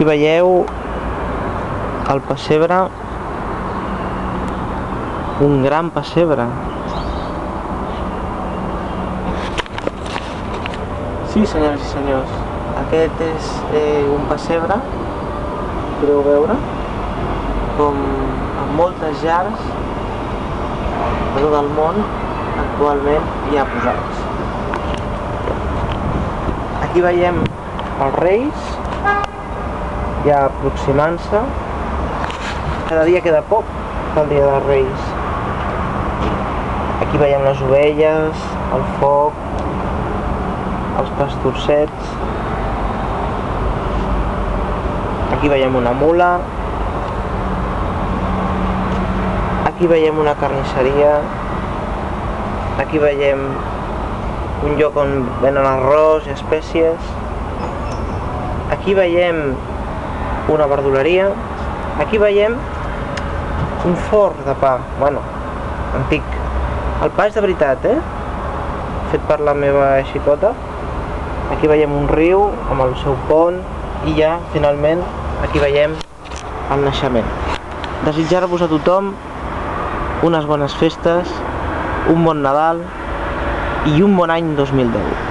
Aquí veieu el pessebre, un gran pessebre. Sí, senyors i senyors, aquest és un pessebre, podeu veure, com en moltes llars de tot el món actualment hi ha posats. Aquí veiem els Reis, ja aproximant-se. Cada dia queda poc pel dia dels Reis. Aquí veiem les ovelles, el foc, els pastorcets. Aquí veiem una mula. Aquí veiem una carnisseria. Aquí veiem un lloc on venen arròs i espècies. Aquí veiem una verduleria. Aquí veiem un forn de pa, bueno, antic. El pa és de veritat, fet per la meva xicota. Aquí veiem un riu amb el seu pont i ja, finalment, aquí veiem el naixement. Desitjar-vos a tothom unes bones festes, un bon Nadal i un bon any 2010.